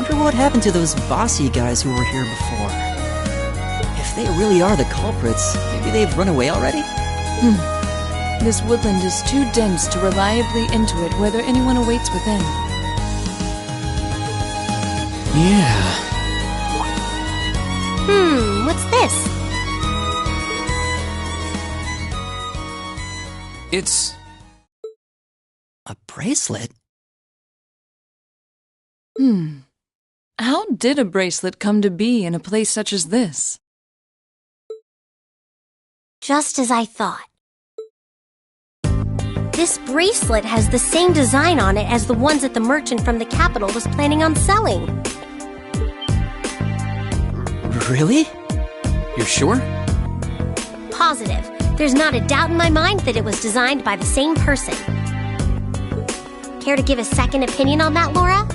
Wonder what happened to those bossy guys who were here before. If they really are the culprits, maybe they've run away already? This woodland is too dense to reliably intuit whether anyone awaits within. Yeah. What's this? It's... a bracelet? How did a bracelet come to be in a place such as this? Just as I thought. This bracelet has the same design on it as the ones that the merchant from the capital was planning on selling. Really? You're sure? Positive. There's not a doubt in my mind that it was designed by the same person. Care to give a second opinion on that, Laura?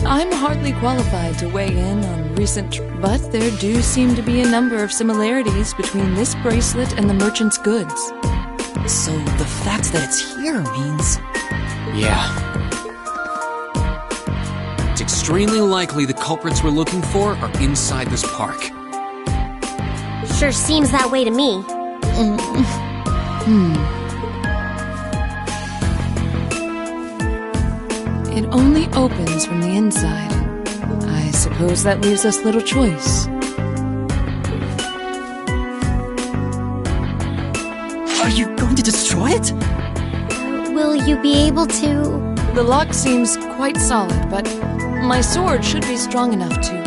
I'm hardly qualified to weigh in on recent, but there do seem to be a number of similarities between this bracelet and the merchant's goods. So the fact that it's here means... Yeah. It's extremely likely the culprits we're looking for are inside this park. Sure seems that way to me. It only opens from the inside. I suppose that leaves us little choice. Are you going to destroy it? Will you be able to... The lock seems quite solid, but my sword should be strong enough to...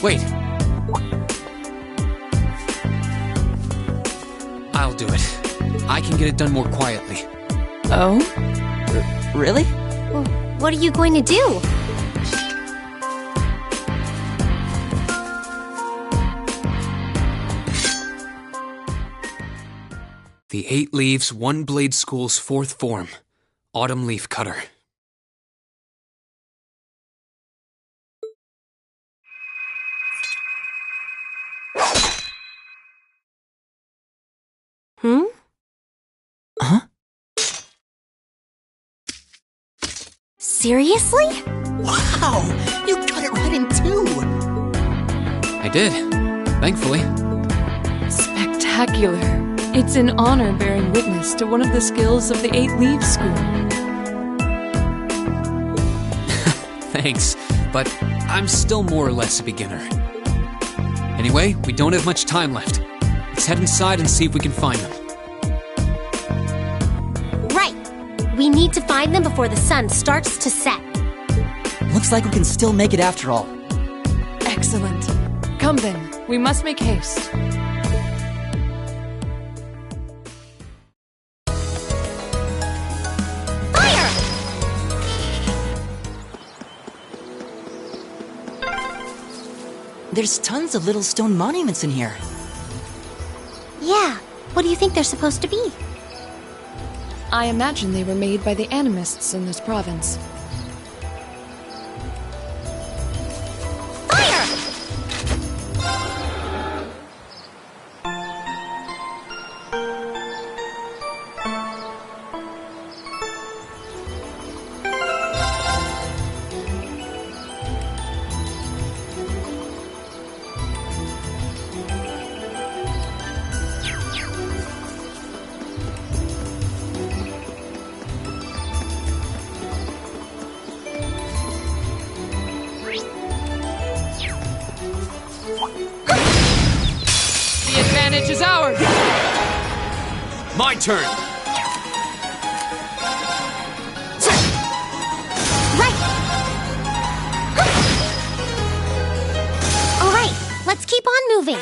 Wait. I'll do it. I can get it done more quietly. Oh? Really? Well, what are you going to do? The 8 Leaves, 1 Blade School's 4th form. Autumn Leaf Cutter. Huh? Seriously? Wow! You cut it right in two! I did. Thankfully. Spectacular. It's an honor bearing witness to one of the skills of the 8 Leaves School. Thanks, but I'm still more or less a beginner. Anyway, we don't have much time left. Let's head inside and see if we can find them. Right. We need to find them before the sun starts to set. Looks like we can still make it after all. Excellent. Come then, we must make haste. Fire! There's tons of little stone monuments in here. Yeah. What do you think they're supposed to be? I imagine they were made by the animists in this province. Fire! The advantage is ours! My turn! Right! All right, let's keep on moving.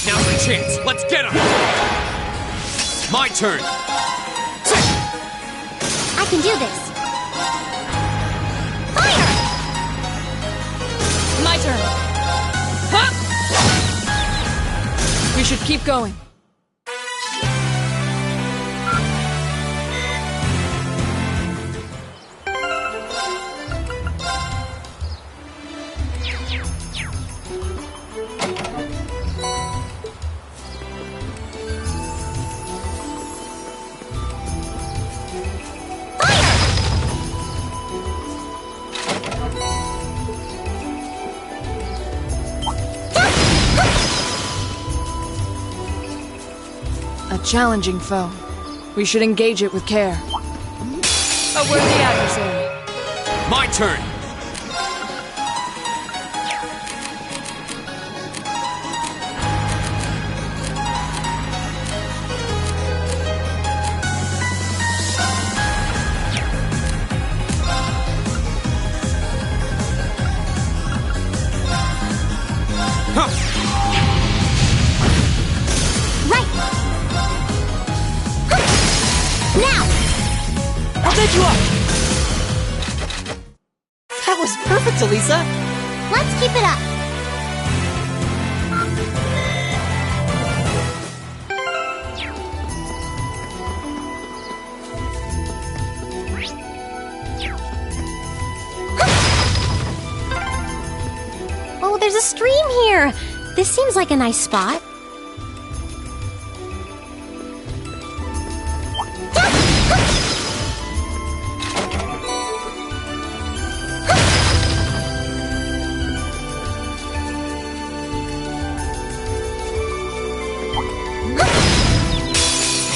Now's the chance! Let's get him! My turn! I can do this. Fire! My turn! Huh? We should keep going. A challenging foe. We should engage it with care. A worthy adversary. My turn! Right! Now! I'll take you up! That was perfect, Elisa! Let's keep it up. Oh, there's a stream here. This seems like a nice spot.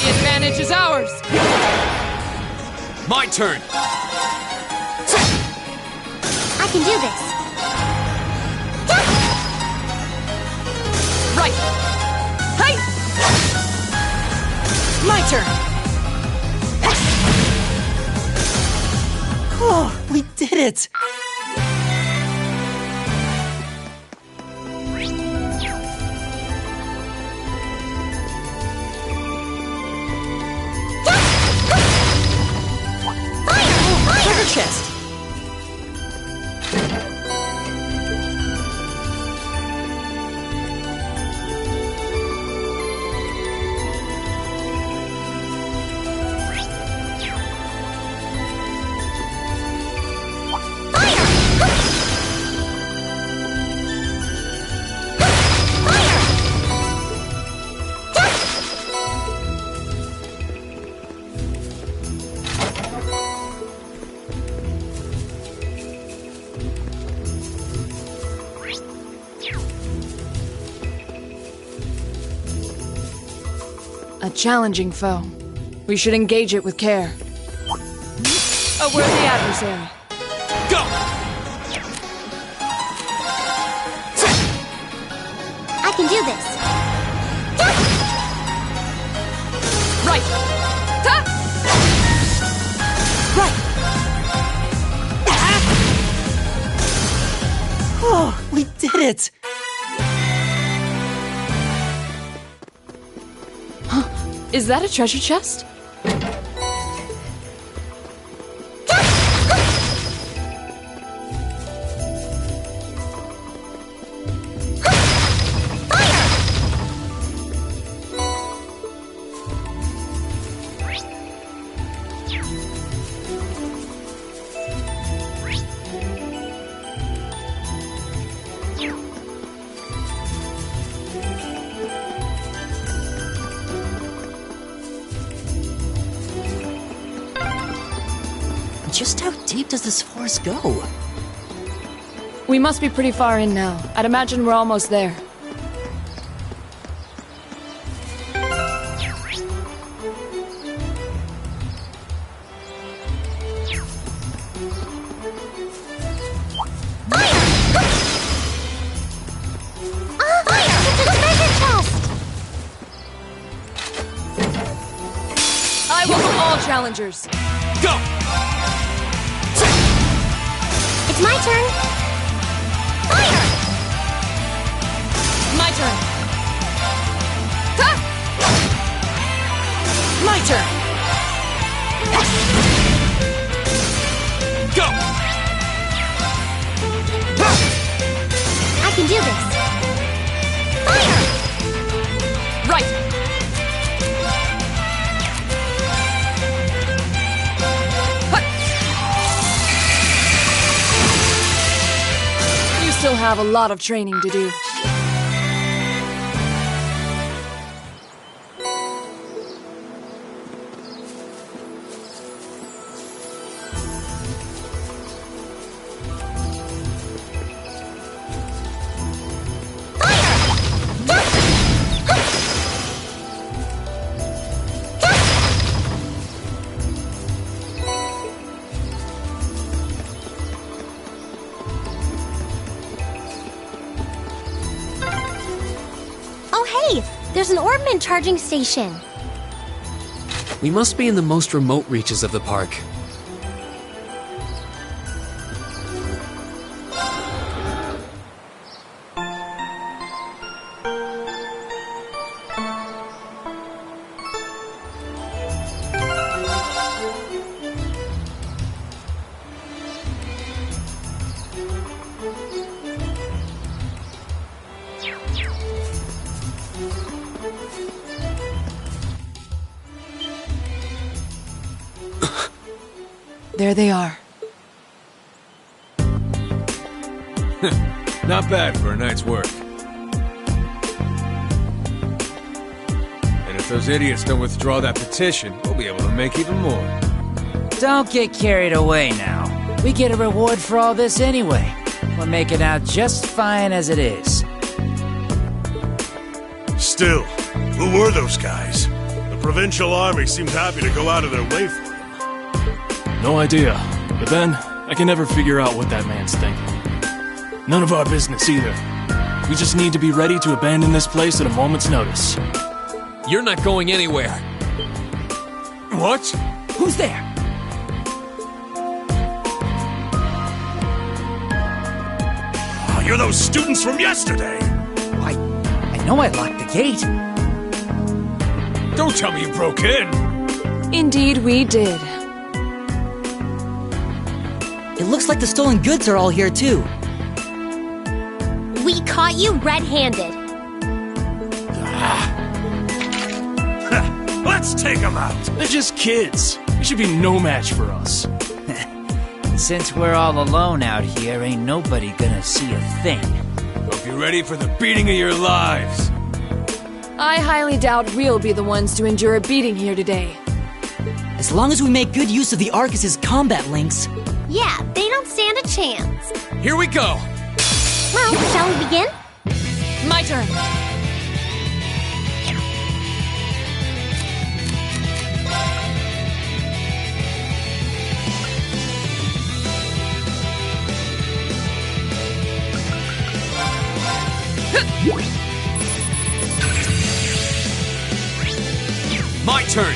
The advantage is ours. My turn! I can do this. Right. Hey! My turn. Oh, we did it! Treasure chest! A challenging foe. We should engage it with care. A worthy adversary. Go! I can do this. Right. Ta! Right! Oh, we did it! Is that a treasure chest? Just how deep does this forest go? We must be pretty far in now. I'd imagine we're almost there. It's a treasure chest! I welcome all challengers. Go! It's my turn. Fire! My turn. Ta! My turn! Go! I can do this. Fire! still have a lot of training to do. There's an Orbman charging station. We must be in the most remote reaches of the park. There they are. Not bad for a night's work. And if those idiots don't withdraw that petition, we'll be able to make even more. Don't get carried away now. We get a reward for all this anyway. We're making out just fine as it is. Still, who were those guys? The provincial army seemed happy to go out of their way for him. No idea. But then, I can never figure out what that man's thinking. None of our business either. We just need to be ready to abandon this place at a moment's notice. You're not going anywhere. What? Who's there? Oh, you're those students from yesterday! I know I locked the gate. Don't tell me you broke in! Indeed, we did. It looks like the stolen goods are all here too. We caught you red-handed. Let's take them out! They're just kids. They should be no match for us. Since we're all alone out here, ain't nobody gonna see a thing. Hope you're ready for the beating of your lives. I highly doubt we'll be the ones to endure a beating here today. As long as we make good use of the Arcus's combat links. Yeah, they don't stand a chance. Here we go! Well, shall we begin? My turn. My turn!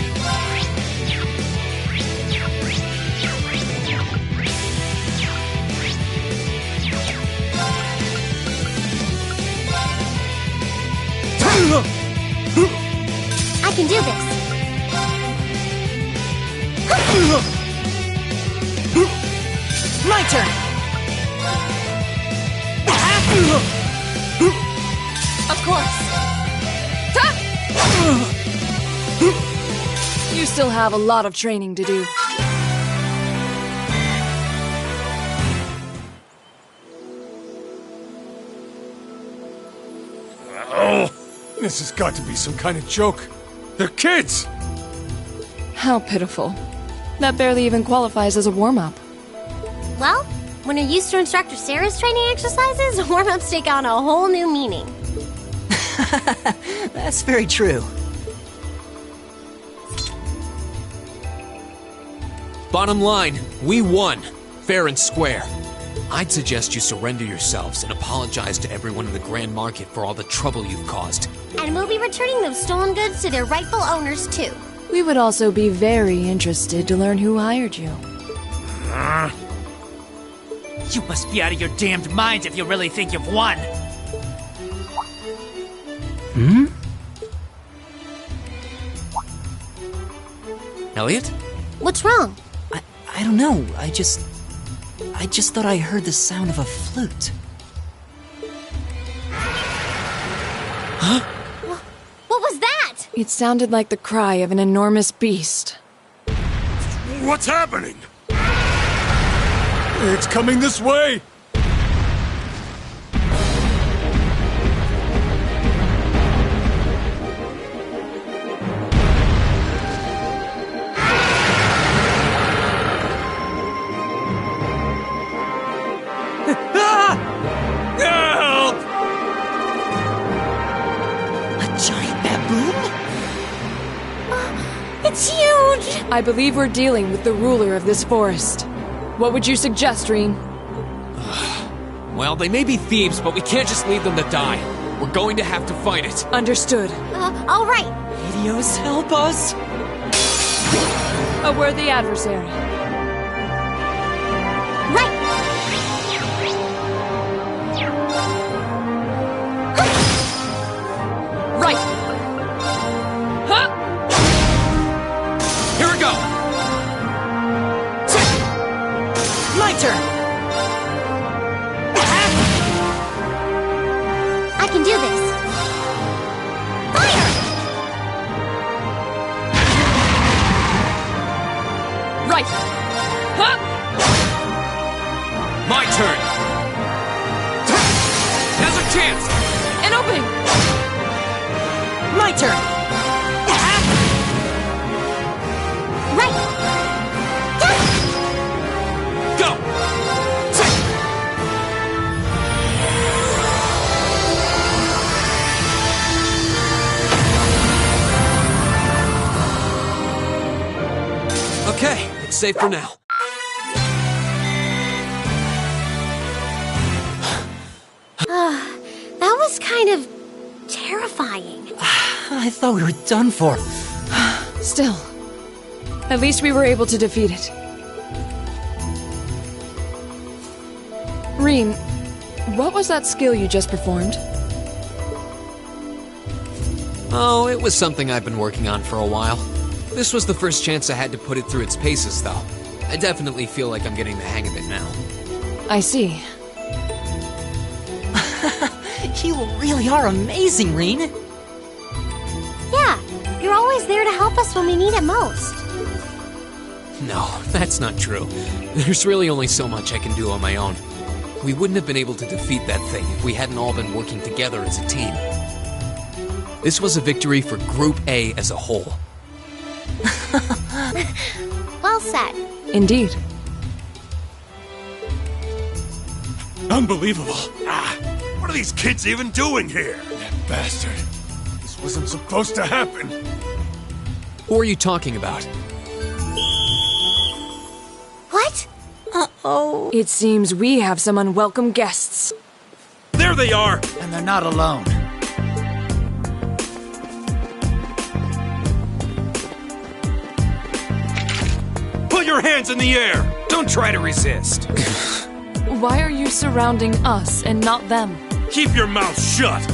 I can do this. My turn. Of course. You still have a lot of training to do. Oh, this has got to be some kind of joke. They're kids! How pitiful. That barely even qualifies as a warm-up. Well, when you're used to Instructor Sarah's training exercises, warm-ups take on a whole new meaning. That's very true. Bottom line, we won. Fair and square. I'd suggest you surrender yourselves and apologize to everyone in the Grand Market for all the trouble you've caused. And we'll be returning those stolen goods to their rightful owners, too. We would also be very interested to learn who hired you. You must be out of your damned minds if you really think you've won. Elliot? What's wrong? I don't know. I just thought I heard the sound of a flute. What was that? It sounded like the cry of an enormous beast. What's happening? It's coming this way! that boom? It's huge! I believe we're dealing with the ruler of this forest. What would you suggest, Reen? Well, they may be thieves, but we can't just leave them to die. We're going to have to fight it. Understood. All right. Helios, help us! A worthy adversary. Right. Right! Huh? Here we go! My turn! I can do this. Fire! Right! Huh? My turn! Now's a chance! An opening! My turn! Right. Go! Okay, it's safe for now. That was kind of terrifying. I thought we were done for. Still, at least we were able to defeat it. Reen, what was that skill you just performed? Oh, it was something I've been working on for a while. This was the first chance I had to put it through its paces, though. I definitely feel like I'm getting the hang of it now. I see. You really are amazing, Reen. Yeah, you're always there to help us when we need it most. No, that's not true. There's really only so much I can do on my own. We wouldn't have been able to defeat that thing if we hadn't all been working together as a team. This was a victory for Group A as a whole. Well said. Indeed. Unbelievable. What are these kids even doing here? That bastard. This wasn't supposed to happen. Who are you talking about? What? Uh-oh. It seems we have some unwelcome guests. There they are! And they're not alone. Put your hands in the air! Don't try to resist. Why are you surrounding us and not them? Keep your mouth shut!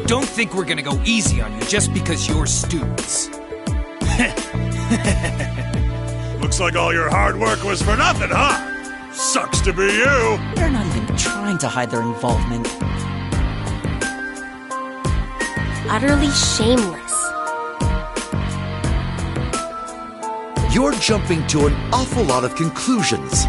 Don't think we're gonna go easy on you just because you're students. Looks like all your hard work was for nothing, huh? Sucks to be you! They're not even trying to hide their involvement. Utterly shameless. You're jumping to an awful lot of conclusions.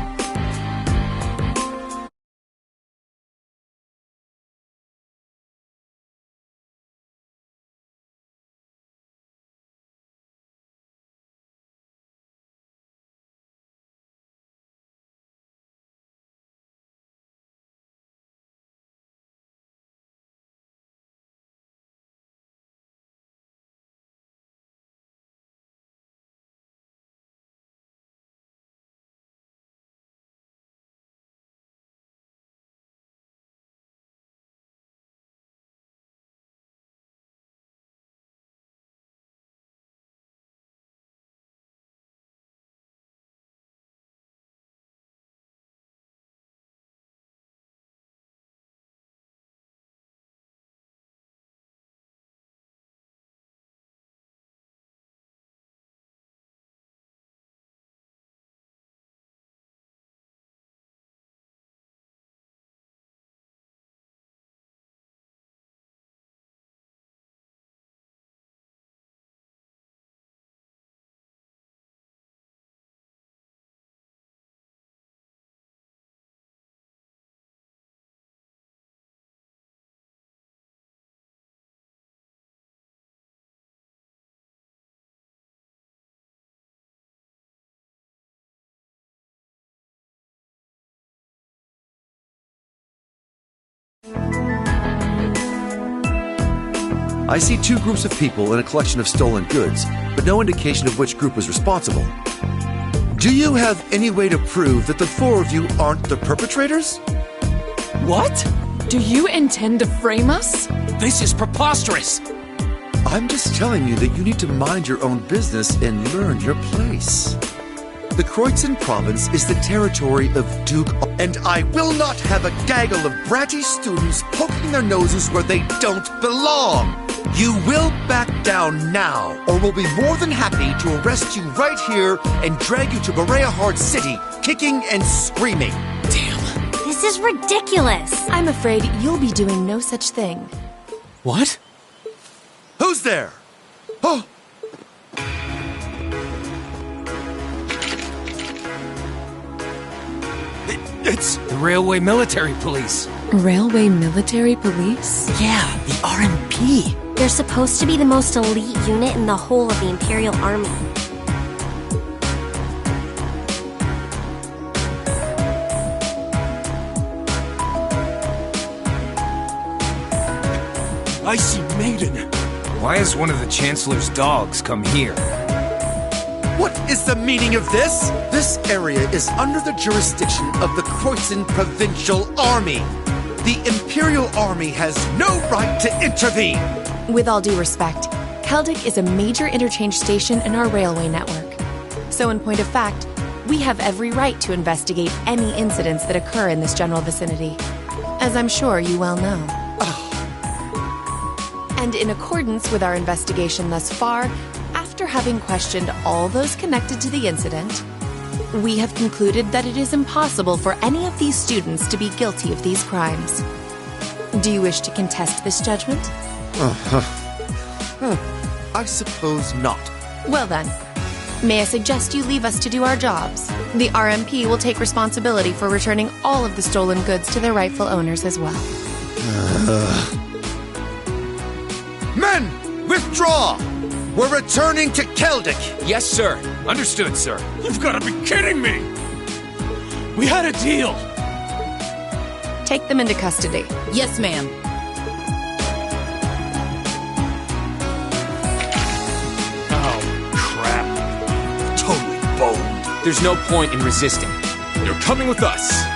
I see two groups of people in a collection of stolen goods, but no indication of which group was responsible. Do you have any way to prove that the four of you aren't the perpetrators? What? Do you intend to frame us? This is preposterous! I'm just telling you that you need to mind your own business and learn your place. The Kreutzen province is the territory of Duke, and I will not have a gaggle of bratty students poking their noses where they don't belong. You will back down now, or we'll be more than happy to arrest you right here and drag you to Bjgranada City, kicking and screaming. Damn. This is ridiculous. I'm afraid you'll be doing no such thing. What? Who's there? Oh! It's the Railway Military Police. Railway Military Police? Yeah, the RMP. They're supposed to be the most elite unit in the whole of the Imperial Army. I see Maiden. Why has one of the Chancellor's dogs come here? What is the meaning of this? This area is under the jurisdiction of the Kreutzen Provincial Army. The Imperial Army has no right to intervene. With all due respect, Keldic is a major interchange station in our railway network. So in point of fact, we have every right to investigate any incidents that occur in this general vicinity, as I'm sure you well know. And in accordance with our investigation thus far, after having questioned all those connected to the incident, we have concluded that it is impossible for any of these students to be guilty of these crimes. Do you wish to contest this judgment? I suppose not. Well then, may I suggest you leave us to do our jobs? The RMP will take responsibility for returning all of the stolen goods to their rightful owners as well. Men, withdraw! We're returning to Keldic! Yes, sir. Understood, sir. You've got to be kidding me! We had a deal! Take them into custody. Yes, ma'am. Oh, crap. Totally boned. There's no point in resisting. You're coming with us!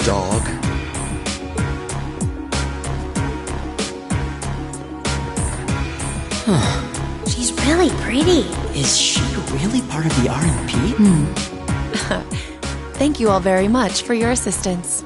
Dog. She's really pretty. Is she really part of the RMP? Thank you all very much for your assistance.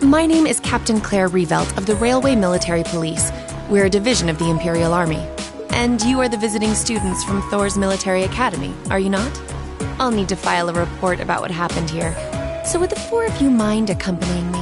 My name is Captain Claire Revelt of the Railway Military Police. We're a division of the Imperial Army. And you are the visiting students from Thor's Military Academy, are you not? I'll need to file a report about what happened here. So would the four of you mind accompanying me?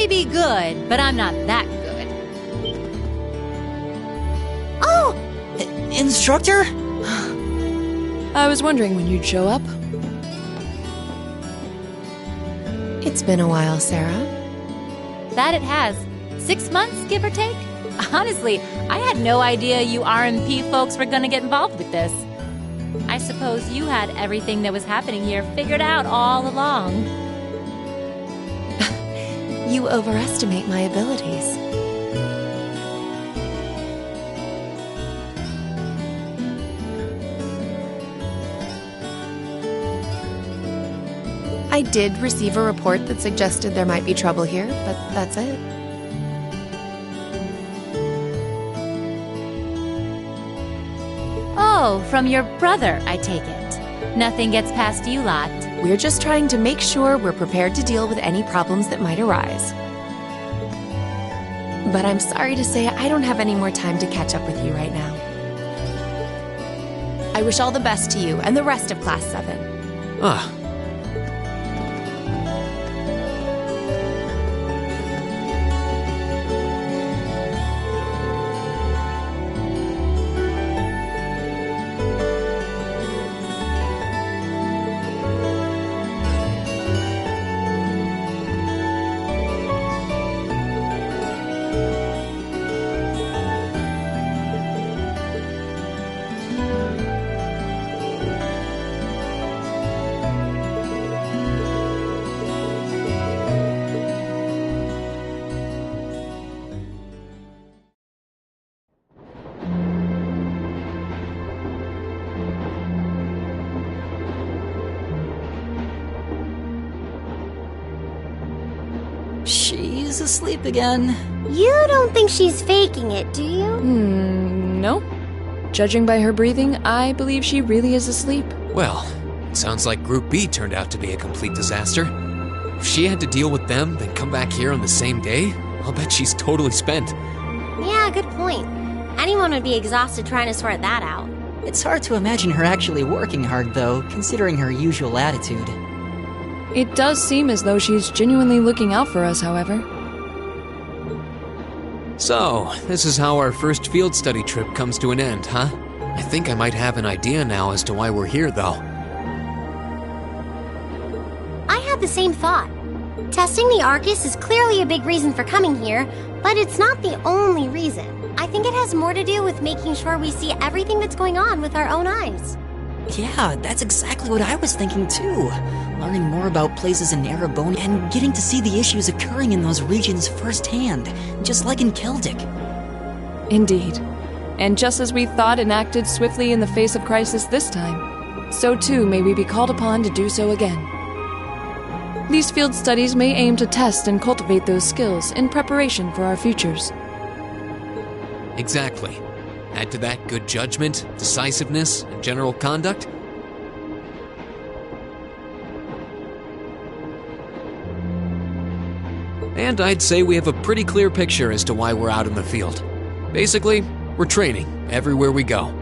Be good, but I'm not that good. Oh! Instructor? I was wondering when you'd show up. It's been a while, Sarah. That it has. 6 months, give or take? Honestly, I had no idea you RMP folks were gonna get involved with this. I suppose you had everything that was happening here figured out all along. You overestimate my abilities. I did receive a report that suggested there might be trouble here, but that's it. Oh, from your brother, I take it. Nothing gets past you lot. We're just trying to make sure we're prepared to deal with any problems that might arise. But I'm sorry to say I don't have any more time to catch up with you right now. I wish all the best to you and the rest of Class 7. Ah. She's asleep again. You don't think she's faking it, do you? No. Judging by her breathing, I believe she really is asleep. Well, it sounds like Group B turned out to be a complete disaster. If she had to deal with them, then come back here on the same day, I'll bet she's totally spent. Yeah, good point. Anyone would be exhausted trying to sort that out. It's hard to imagine her actually working hard, though, considering her usual attitude. It does seem as though she's genuinely looking out for us, however. So, this is how our first field study trip comes to an end, huh? I think I might have an idea now as to why we're here, though. I had the same thought. Testing the Arcus is clearly a big reason for coming here, but it's not the only reason. I think it has more to do with making sure we see everything that's going on with our own eyes. Yeah, that's exactly what I was thinking too. Learning more about places in Erebone and getting to see the issues occurring in those regions firsthand, just like in Celtic. Indeed. And just as we thought and acted swiftly in the face of crisis this time, so too may we be called upon to do so again. These field studies may aim to test and cultivate those skills in preparation for our futures. Exactly. Add to that good judgment, decisiveness, and general conduct. And I'd say we have a pretty clear picture as to why we're out in the field. Basically, we're training everywhere we go.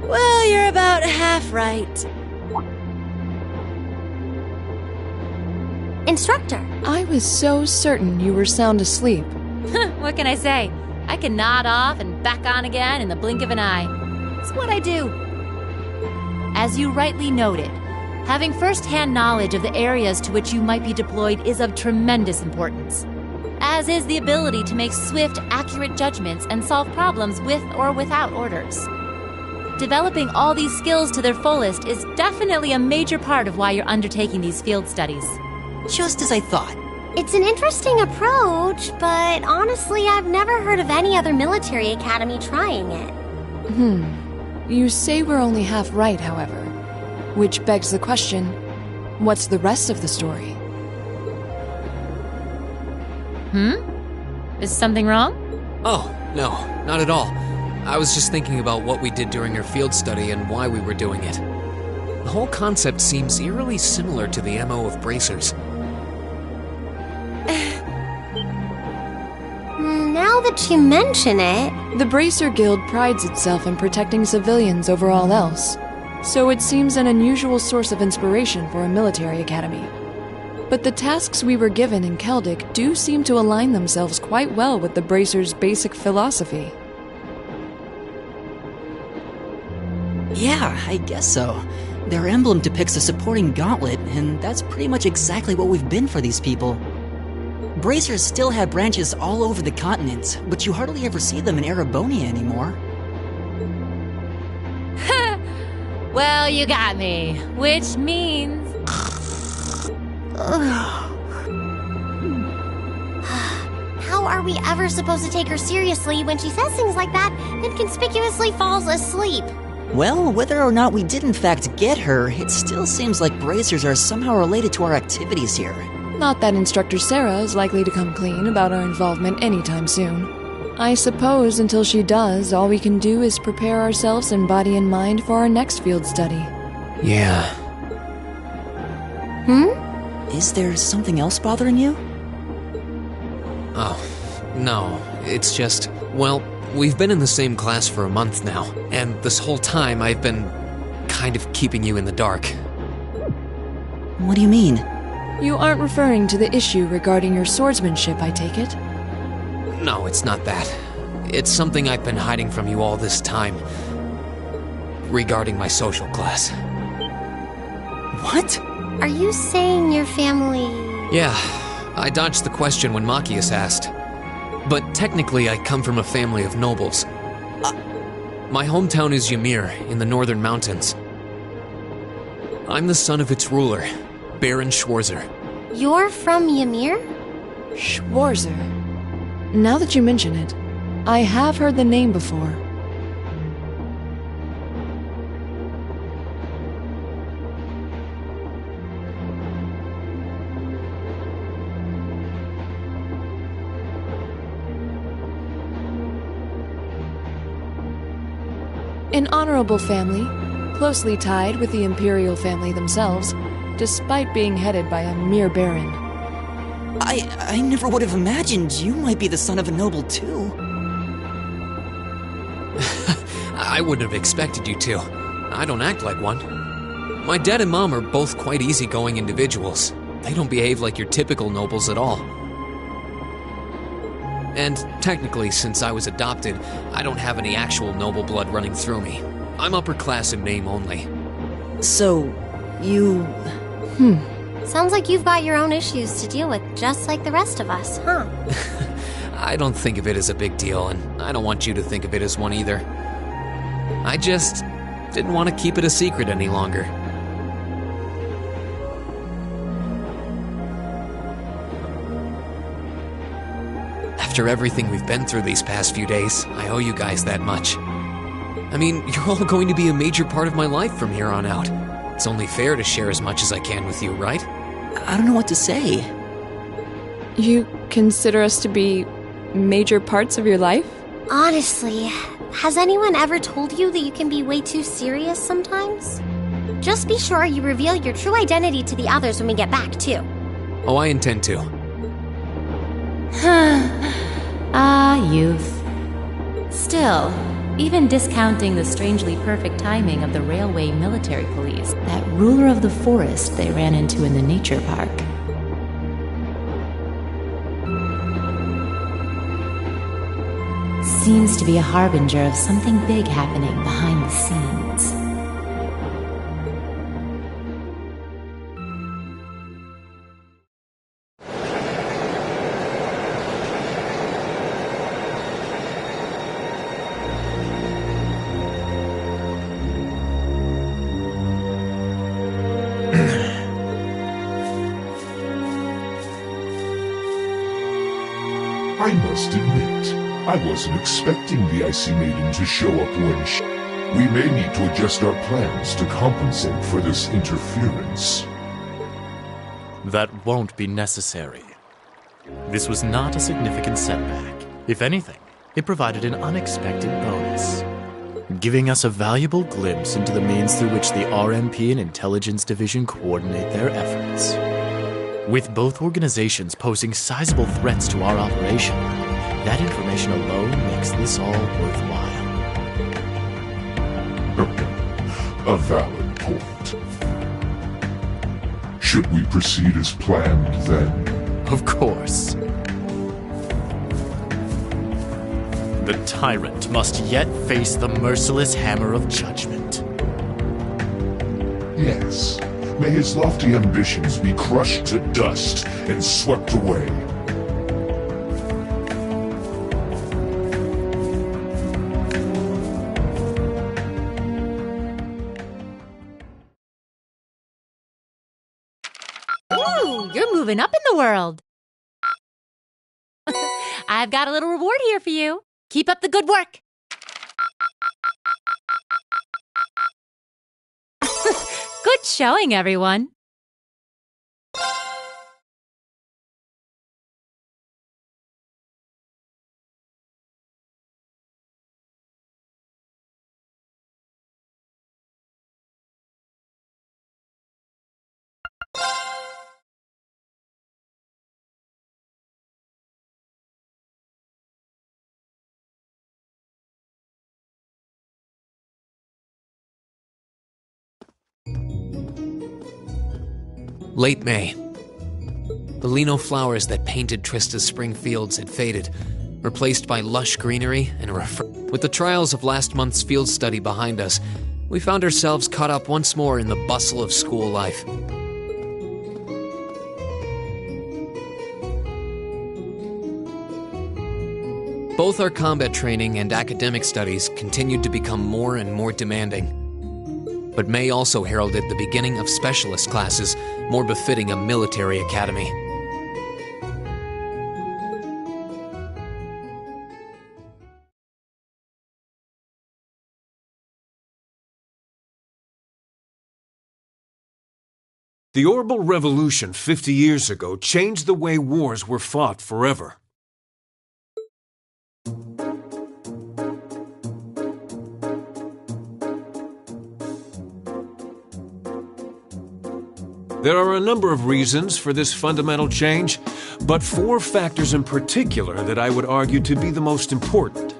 Well, you're about half right. Instructor. I was so certain you were sound asleep. What can I say? I can nod off and back on again in the blink of an eye. It's what I do. As you rightly noted, having first-hand knowledge of the areas to which you might be deployed is of tremendous importance, as is the ability to make swift, accurate judgments and solve problems with or without orders. Developing all these skills to their fullest is definitely a major part of why you're undertaking these field studies. Just as I thought. It's an interesting approach, but honestly, I've never heard of any other military academy trying it. You say we're only half right, however. Which begs the question, what's the rest of the story? Is something wrong? Oh, no, not at all. I was just thinking about what we did during our field study and why we were doing it. The whole concept seems eerily similar to the MO of bracers. Now that you mention it... The Bracer Guild prides itself in protecting civilians over all else, so it seems an unusual source of inspiration for a military academy. But the tasks we were given in Celtic do seem to align themselves quite well with the Bracer's basic philosophy. Yeah, I guess so. Their emblem depicts a supporting gauntlet, and that's pretty much exactly what we've been for these people. Bracers still have branches all over the continent, but you hardly ever see them in Erebonia anymore. Well, you got me. Which means... How are we ever supposed to take her seriously when she says things like that and conspicuously falls asleep? Well, whether or not we did in fact get her, it still seems like bracers are somehow related to our activities here. Not that Instructor Sarah is likely to come clean about our involvement anytime soon. I suppose until she does, all we can do is prepare ourselves in body and mind for our next field study. Yeah. Is there something else bothering you? Oh, no. It's just, well, we've been in the same class for a month now, and this whole time I've been kind of keeping you in the dark. What do you mean? You aren't referring to the issue regarding your swordsmanship, I take it? No, it's not that. It's something I've been hiding from you all this time. Regarding my social class. What? Are you saying your family... Yeah, I dodged the question when Machias asked. But technically I come from a family of nobles. My hometown is Ymir, in the northern mountains. I'm the son of its ruler, Baron Schwarzer. You're from Ymir? Schwarzer. Now that you mention it, I have heard the name before. An honorable family, closely tied with the imperial family themselves, despite being headed by a mere baron. I never would have imagined you might be the son of a noble too. I wouldn't have expected you to. I don't act like one. My dad and mom are both quite easygoing individuals. They don't behave like your typical nobles at all. And technically, since I was adopted, I don't have any actual noble blood running through me. I'm upper class in name only. So, you... Sounds like you've got your own issues to deal with, just like the rest of us, huh? I don't think of it as a big deal, and I don't want you to think of it as one either. I just didn't want to keep it a secret any longer. After everything we've been through these past few days, I owe you guys that much. I mean, you're all going to be a major part of my life from here on out. It's only fair to share as much as I can with you, right? I don't know what to say. You consider us to be major parts of your life? Honestly, has anyone ever told you that you can be way too serious sometimes? Just be sure you reveal your true identity to the others when we get back, too. Oh, I intend to. Youth. Still, even discounting the strangely perfect timing of the railway military police, that ruler of the forest they ran into in the nature park. Seems to be a harbinger of something big happening behind the scenes. I must admit, I wasn't expecting the Icy Maiden to show up when we may need to adjust our plans to compensate for this interference. That won't be necessary. This was not a significant setback. If anything, it provided an unexpected bonus, giving us a valuable glimpse into the means through which the RMP and Intelligence Division coordinate their efforts. With both organizations posing sizable threats to our operation, that information alone makes this all worthwhile. A valid point. Should we proceed as planned, then? Of course. The tyrant must yet face the merciless hammer of judgment. Yes. May his lofty ambitions be crushed to dust and swept away. Ooh, you're moving up in the world. I've got a little reward here for you. Keep up the good work. Good showing, everyone. Late May. The lino flowers that painted Trista's spring fields had faded, replaced by lush greenery and with the trials of last month's field study behind us, we found ourselves caught up once more in the bustle of school life. Both our combat training and academic studies continued to become more and more demanding. But May also heralded the beginning of specialist classes, more befitting a military academy. The Orbital Revolution 50 years ago changed the way wars were fought forever. There are a number of reasons for this fundamental change, but 4 factors in particular that I would argue to be the most important.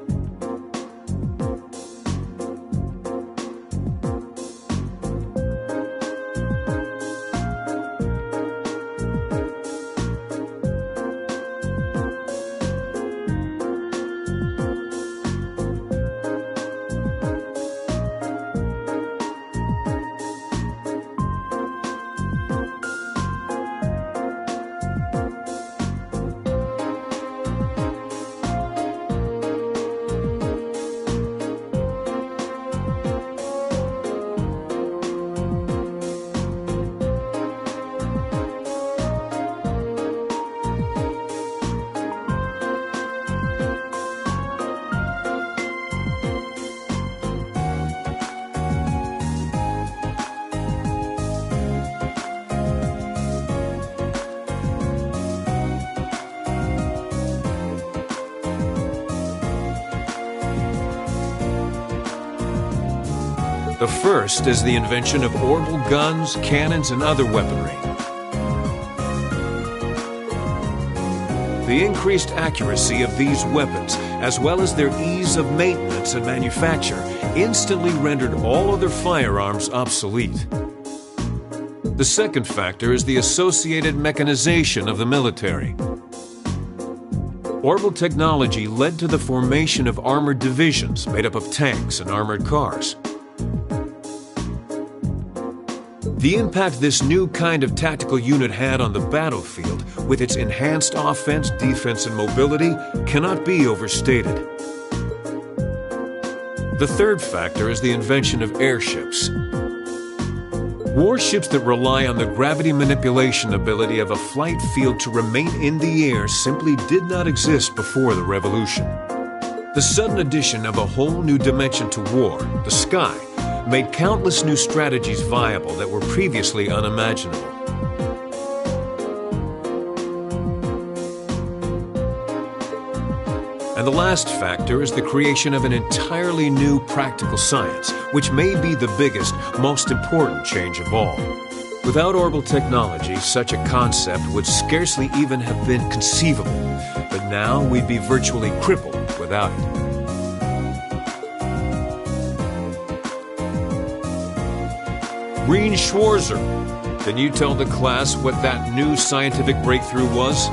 The first is the invention of orbital guns, cannons, and other weaponry. The increased accuracy of these weapons, as well as their ease of maintenance and manufacture, instantly rendered all other firearms obsolete. The second factor is the associated mechanization of the military. Orbital technology led to the formation of armored divisions made up of tanks and armored cars. The impact this new kind of tactical unit had on the battlefield, with its enhanced offense, defense, and mobility, cannot be overstated. The third factor is the invention of airships. Warships that rely on the gravity manipulation ability of a flight field to remain in the air simply did not exist before the revolution. The sudden addition of a whole new dimension to war, the sky, made countless new strategies viable that were previously unimaginable. And the last factor is the creation of an entirely new practical science, which may be the biggest, most important change of all. Without orbital technology, such a concept would scarcely even have been conceivable, but now we'd be virtually crippled without it. Green Schwarzer, can you tell the class what that new scientific breakthrough was?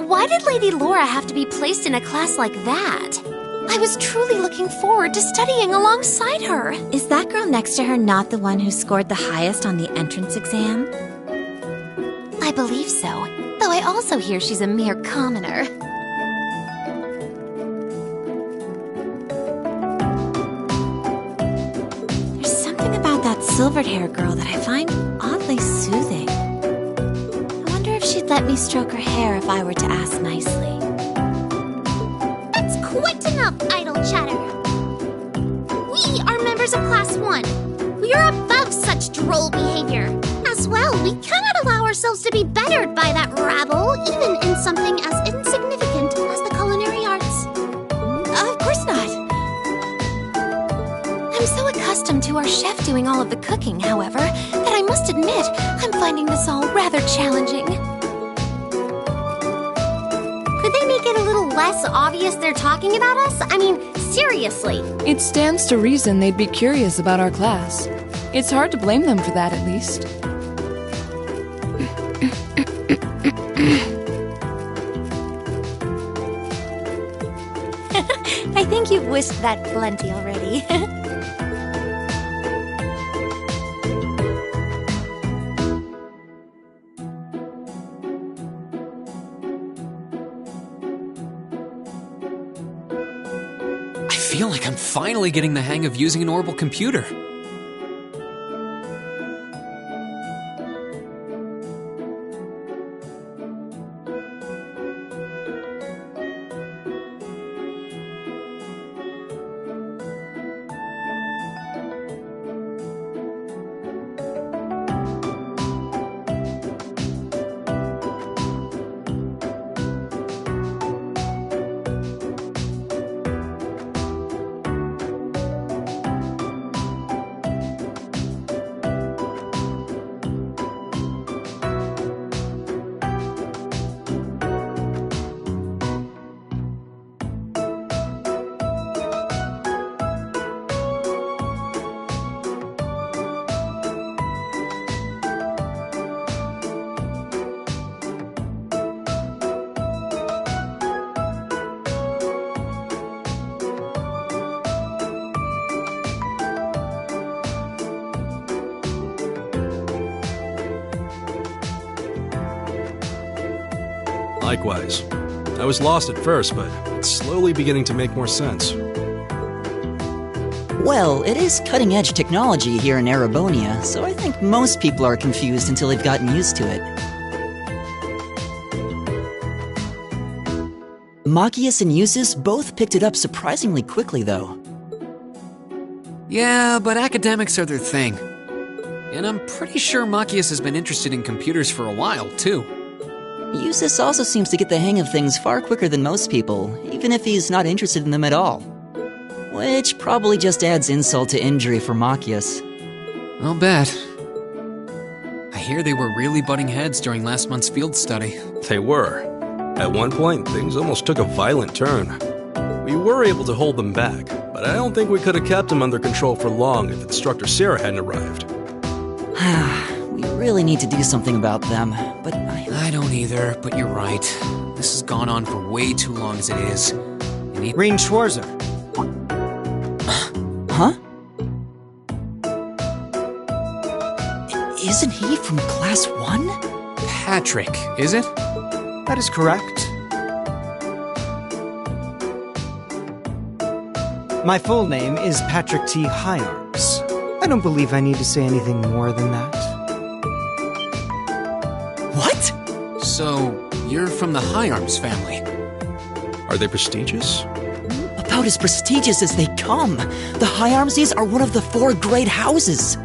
Why did Lady Laura have to be placed in a class like that? I was truly looking forward to studying alongside her. Is that girl next to her not the one who scored the highest on the entrance exam? I believe so, though I also hear she's a mere commoner. There's something about that silvered-haired girl that I find oddly soothing. I wonder if she'd let me stroke her hair if I were to ask nicely. That's quite enough idle chatter. We are members of Class 1. We are above such droll behavior. As well, we cannot allow ourselves to be bettered by that rabble, even in something as insignificant as the culinary arts. Of course not. I'm so accustomed to our chef doing all of the cooking, however, that I must admit I'm finding this all rather challenging. Could they make it a little less obvious they're talking about us? I mean, seriously. It stands to reason they'd be curious about our class. It's hard to blame them for that, at least. I think you've wished that plenty already. I feel like I'm finally getting the hang of using an orbital computer. Likewise. I was lost at first, but it's slowly beginning to make more sense. Well, it is cutting-edge technology here in Erebonia, so I think most people are confused until they've gotten used to it. Machias and Eustace both picked it up surprisingly quickly, though. Yeah, but academics are their thing. And I'm pretty sure Machias has been interested in computers for a while, too. Eustace also seems to get the hang of things far quicker than most people, even if he's not interested in them at all. Which probably just adds insult to injury for Machias. I'll bet. I hear they were really butting heads during last month's field study. They were. At one point, things almost took a violent turn. We were able to hold them back, but I don't think we could have kept them under control for long if Instructor Sarah hadn't arrived. We really need to do something about them, but I don't either, but you're right. This has gone on for way too long as it is. Rean Schwarzer. Huh? Isn't he from Class 1? Patrick, is it? That is correct. My full name is Patrick T. Hyarms. I don't believe I need to say anything more than that. What? So, you're from the Hyarms family. Are they prestigious? About as prestigious as they come. The Hyarmses are one of the 4 great houses.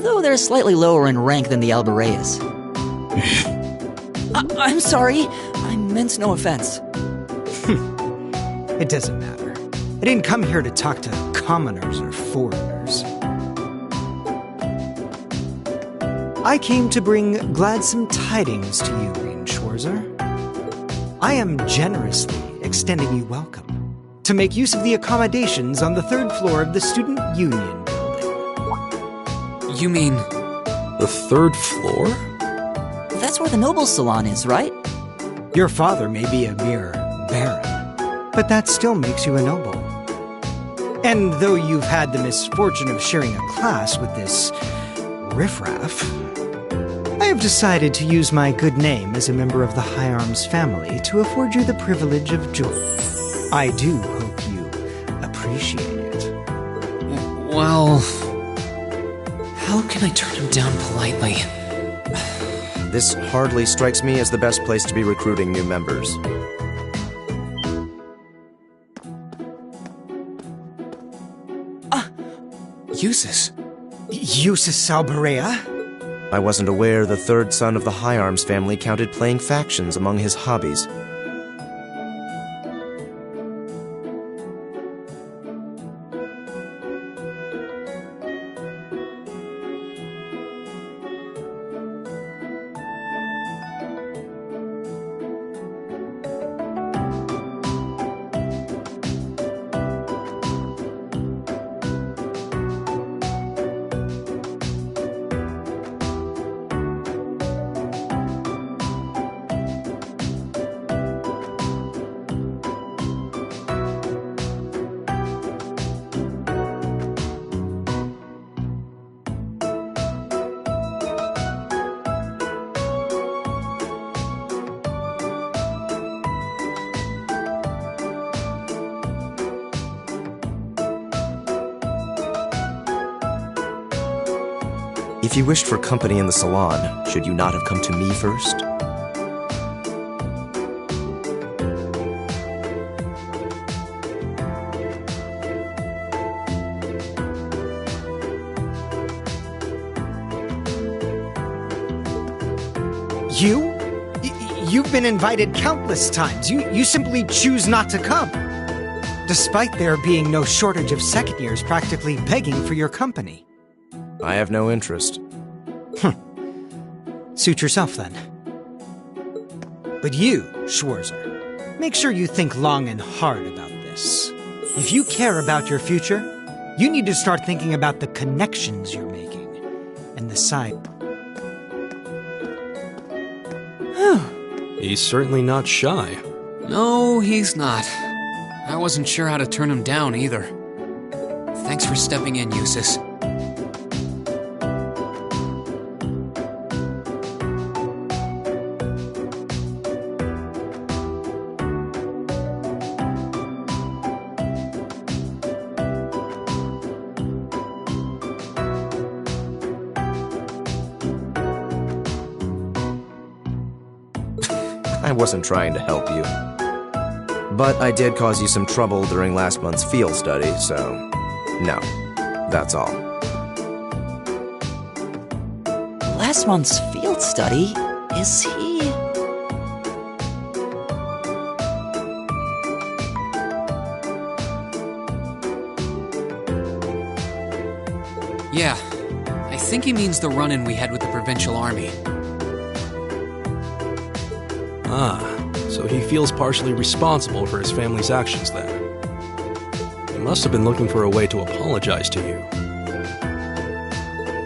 though they're slightly lower in rank than the Albareas. I'm sorry. I meant no offense. It doesn't matter. I didn't come here to talk to commoners or foreigners. I came to bring gladsome tidings to you, Rean Schwarzer. I am generously extending you welcome to make use of the accommodations on the 3rd floor of the Student Union building. You mean... the 3rd floor? That's where the Noble Salon is, right? Your father may be a mere baron, but that still makes you a noble. And though you've had the misfortune of sharing a class with this riffraff, I have decided to use my good name as a member of the High Arms family to afford you the privilege of joy. I do hope you appreciate it. Well... how can I turn him down politely? This hardly strikes me as the best place to be recruiting new members. Eustace. Eustace Albarea? I wasn't aware the 3rd son of the High Arms family counted playing factions among his hobbies. If you wished for company in the salon, should you not have come to me first? You've been invited countless times. You simply choose not to come. Despite there being no shortage of second years practically begging for your company. I have no interest. Suit yourself, then. But you, Schwarzer, make sure you think long and hard about this. If you care about your future, you need to start thinking about the connections you're making, and the side. He's certainly not shy. No, he's not. I wasn't sure how to turn him down, either. Thanks for stepping in, Eustace. I wasn't trying to help you. But I did cause you some trouble during last month's field study, so... no. That's all. Last month's field study? Is he... Yeah. I think he means the run-in we had with the Provincial Army. Ah, so he feels partially responsible for his family's actions then. He must have been looking for a way to apologize to you.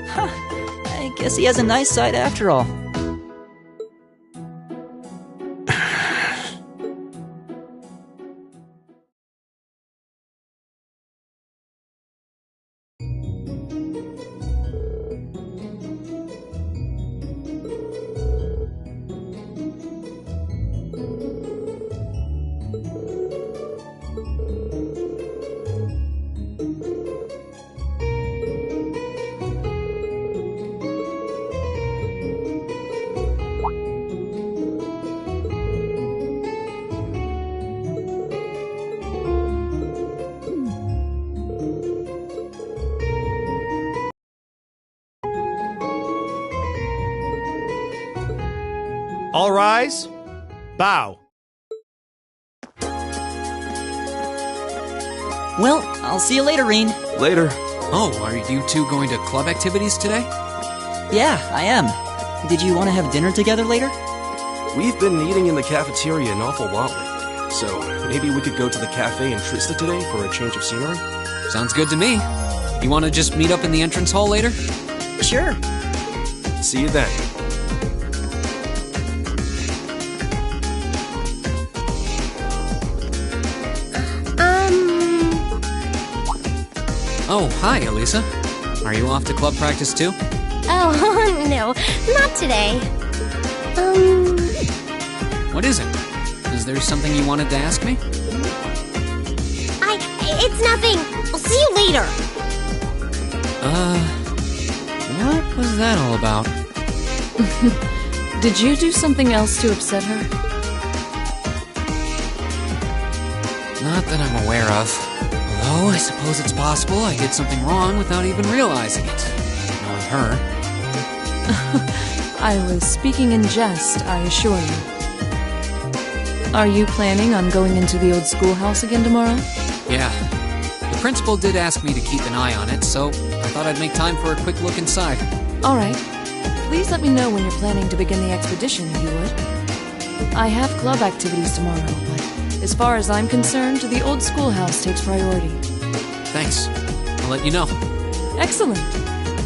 Huh. I guess he has a nice side after all. All rise. Bow. Well, I'll see you later, Reen. Later. Oh, are you two going to club activities today? Yeah, I am. Did you want to have dinner together later? We've been eating in the cafeteria an awful lot lately, so maybe we could go to the cafe in Trista today for a change of scenery? Sounds good to me. You want to just meet up in the entrance hall later? Sure. See you then. Oh, hi, Elisa. Are you off to club practice too? Oh, no, not today. What is it? Is there something you wanted to ask me? It's nothing. I'll see you later. What was that all about? Did you do something else to upset her? Not that I'm aware of. Although, I suppose it's possible I did something wrong without even realizing it. Knowing her. I was speaking in jest, I assure you. Are you planning on going into the old schoolhouse again tomorrow? Yeah. The principal did ask me to keep an eye on it, so I thought I'd make time for a quick look inside. All right. Please let me know when you're planning to begin the expedition, if you would. I have club activities tomorrow, but as far as I'm concerned, the old schoolhouse takes priority. Thanks. I'll let you know. Excellent.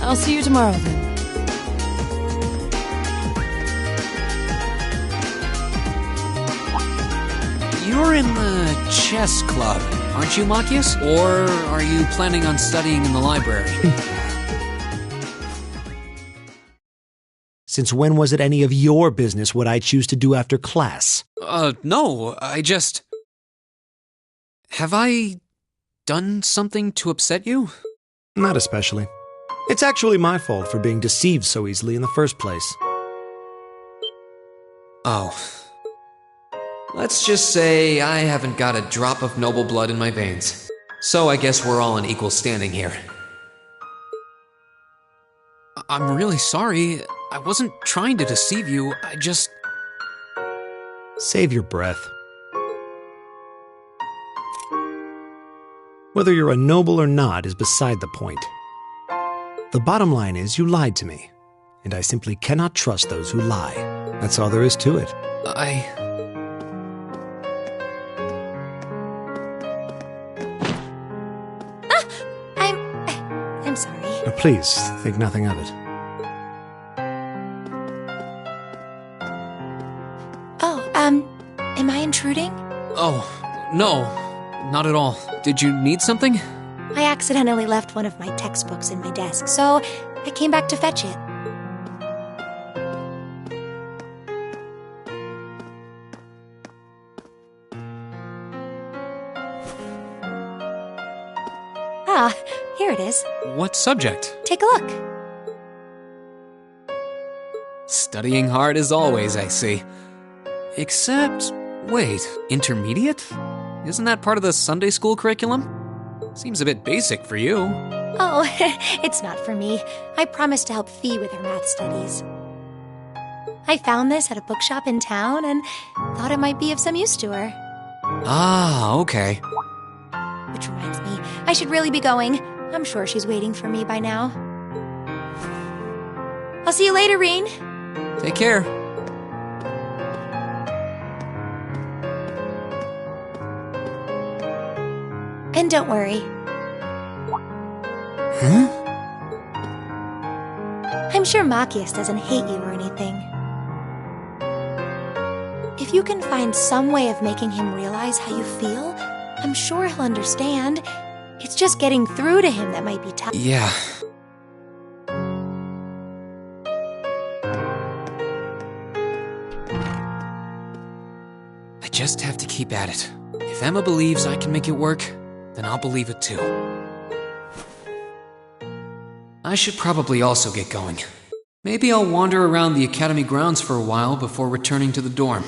I'll see you tomorrow, then. You're in the chess club, aren't you, Machias? Or are you planning on studying in the library? Since when was it any of your business what I choose to do after class? No, I just... Have I done something to upset you? Not especially. It's actually my fault for being deceived so easily in the first place. Oh. Let's just say I haven't got a drop of noble blood in my veins. So I guess we're all in equal standing here. I'm really sorry. I wasn't trying to deceive you. I just... Save your breath. Whether you're a noble or not is beside the point. The bottom line is you lied to me, and I simply cannot trust those who lie. That's all there is to it. I'm sorry. Now, please, think nothing of it. Oh, am I intruding? Oh, no, not at all. Did you need something? I accidentally left one of my textbooks in my desk, so I came back to fetch it. Ah, here it is. What subject? Take a look. Studying hard as always, I see. Except, wait, intermediate? Isn't that part of the Sunday school curriculum? Seems a bit basic for you. Oh, it's not for me. I promised to help Fee with her math studies. I found this at a bookshop in town and thought it might be of some use to her. Ah, okay. Which reminds me, I should really be going. I'm sure she's waiting for me by now. I'll see you later, Reen. Take care. And don't worry. Huh? I'm sure Machias doesn't hate you or anything. If you can find some way of making him realize how you feel, I'm sure he'll understand. It's just getting through to him that might be tough. Yeah. I just have to keep at it. If Emma believes I can make it work, then I'll believe it too. I should probably also get going. Maybe I'll wander around the academy grounds for a while before returning to the dorm.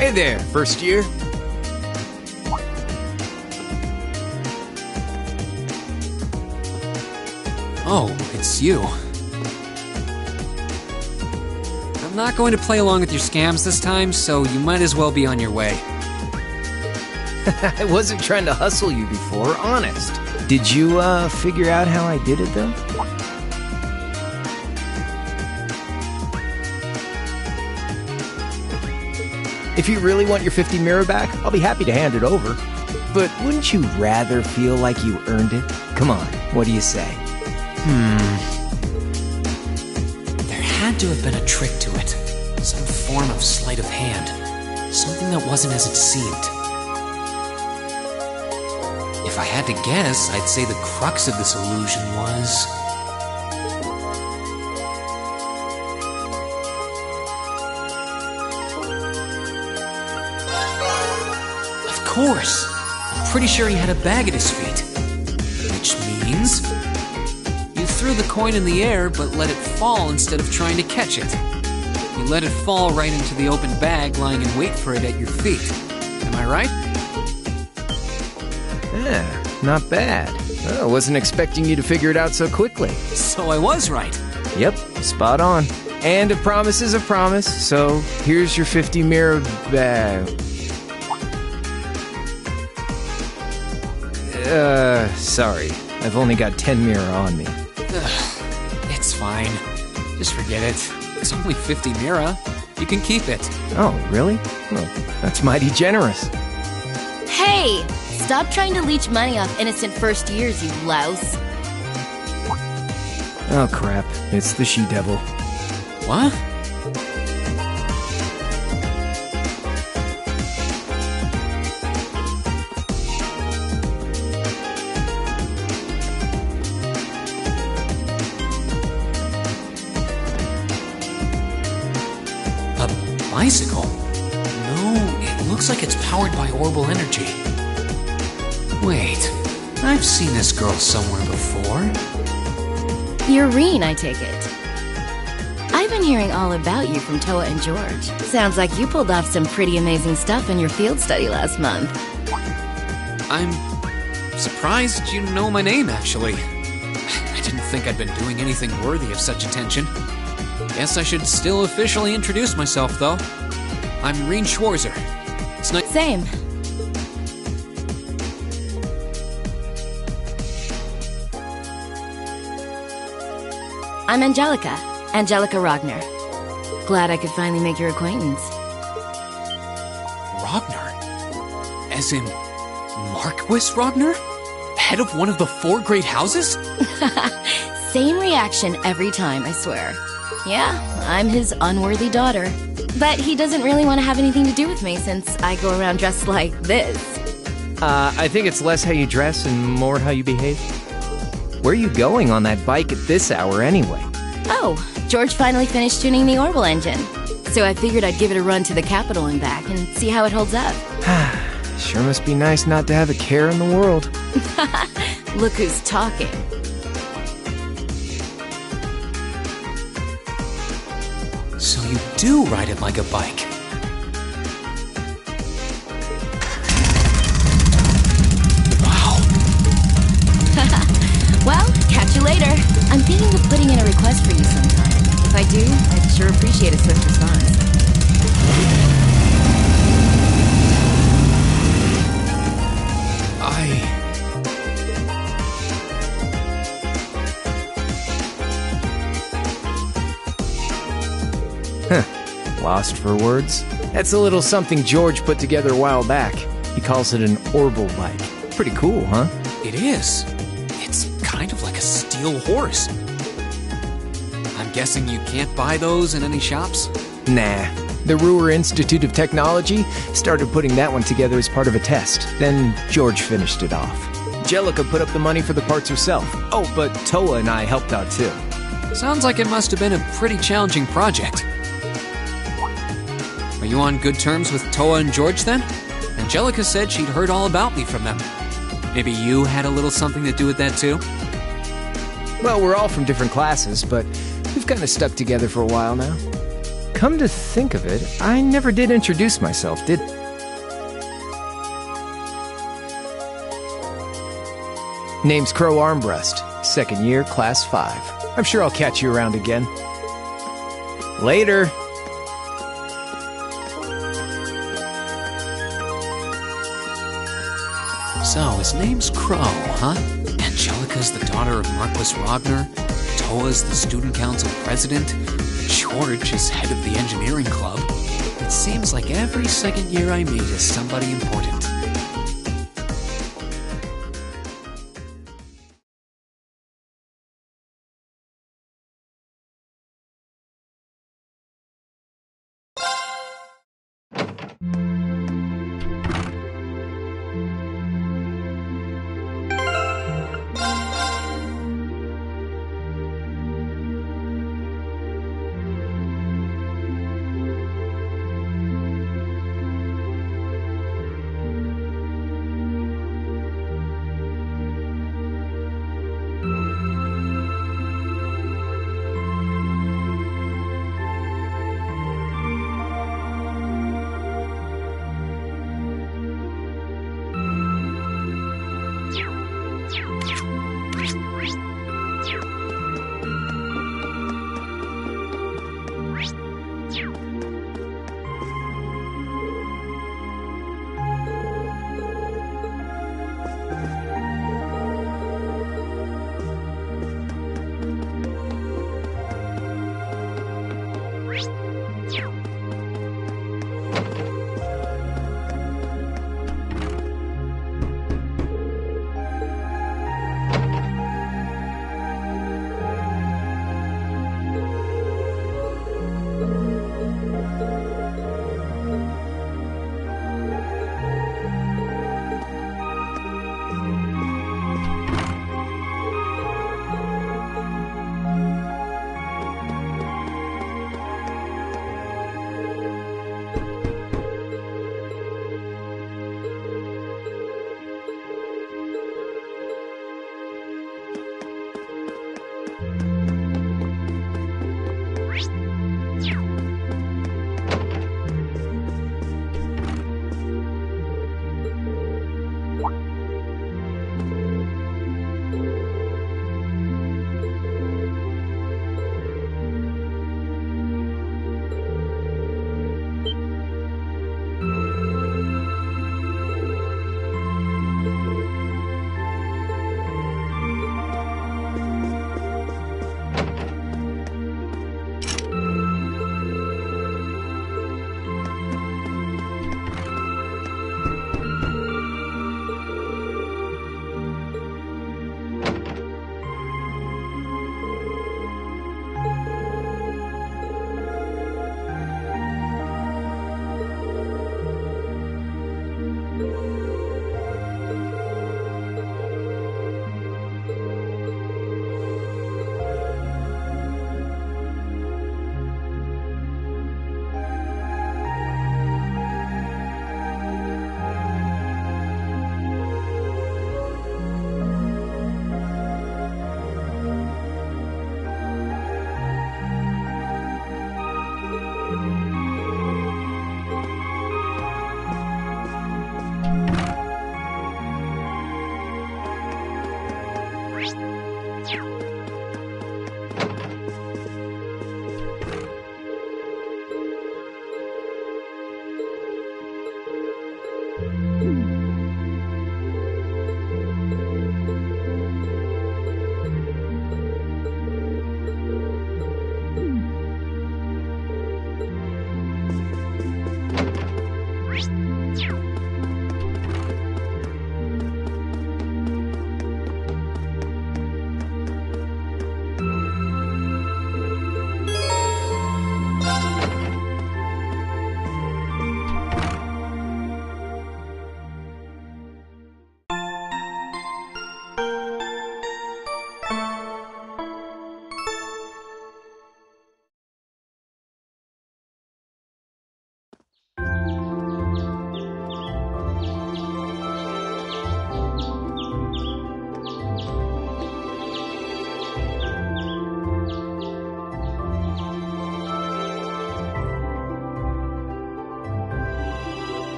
Hey there, first year. Oh, it's you. I'm not going to play along with your scams this time, so you might as well be on your way. I wasn't trying to hustle you before, honest. Did you, figure out how I did it, though? If you really want your 50 mirror back, I'll be happy to hand it over. But wouldn't you rather feel like you earned it? Come on, what do you say? There had to have been a trick to it. Some form of sleight of hand. Something that wasn't as it seemed. If I had to guess, I'd say the crux of this illusion was... Of course! I'm pretty sure he had a bag at his feet. Which means... you threw the coin in the air, but let it fall instead of trying to catch it. You let it fall right into the open bag, lying in wait for it at your feet. Am I right? Yeah, not bad. I wasn't expecting you to figure it out so quickly. So I was right. Yep, spot on. And a promise is a promise, so here's your 50 mirror bag. Sorry. I've only got 10 mirror on me. It's fine. Just forget it. It's only 50 mira. You can keep it. Oh, really? Well, that's mighty generous. Hey! Stop trying to leech money off innocent first years, you louse. Oh, crap. It's the she-devil. What? Bicycle? No, it looks like it's powered by orbital energy. Wait, I've seen this girl somewhere before. You're Reen, I take it. I've been hearing all about you from Toa and George. Sounds like you pulled off some pretty amazing stuff in your field study last month. I'm surprised you know my name, actually. I didn't think I'd been doing anything worthy of such attention. Guess I should still officially introduce myself, though. I'm Reen Schwarzer. It's nice. Same. I'm Angelica. Angelica Ragnar. Glad I could finally make your acquaintance. Ragnar? As in Marquis Ragnar? Head of one of the 4 great houses? Same reaction every time, I swear. Yeah, I'm his unworthy daughter. But he doesn't really want to have anything to do with me since I go around dressed like this. I think it's less how you dress and more how you behave. Where are you going on that bike at this hour anyway? Oh, George finally finished tuning the orbital engine. So I figured I'd give it a run to the capital and back and see how it holds up. Sure must be nice not to have a care in the world. Look who's talking. So you do ride it like a bike. Wow. Well, catch you later. I'm thinking of putting in a request for you sometime. If I do, I'd sure appreciate a swift response. Lost for words? That's a little something George put together a while back. He calls it an orbital bike. Pretty cool, huh? It is. It's kind of like a steel horse. I'm guessing you can't buy those in any shops? Nah. The Ruhr Institute of Technology started putting that one together as part of a test. Then George finished it off. Angelica put up the money for the parts herself. Oh, but Toa and I helped out too. Sounds like it must have been a pretty challenging project. Are you on good terms with Toa and George then? Angelica said she'd heard all about me from them. Maybe you had a little something to do with that too? Well, we're all from different classes, but we've kind of stuck together for a while now. Come to think of it, I never did introduce myself, did... Name's Crow Armbrust, second year, class 5. I'm sure I'll catch you around again. Later! So, his name's Crow, huh? Angelica's the daughter of Marquis Rogner, Toa's the student council president, George is head of the engineering club. It seems like every second year I meet is somebody important.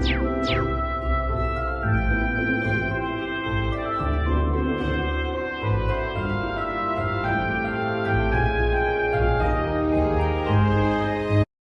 you.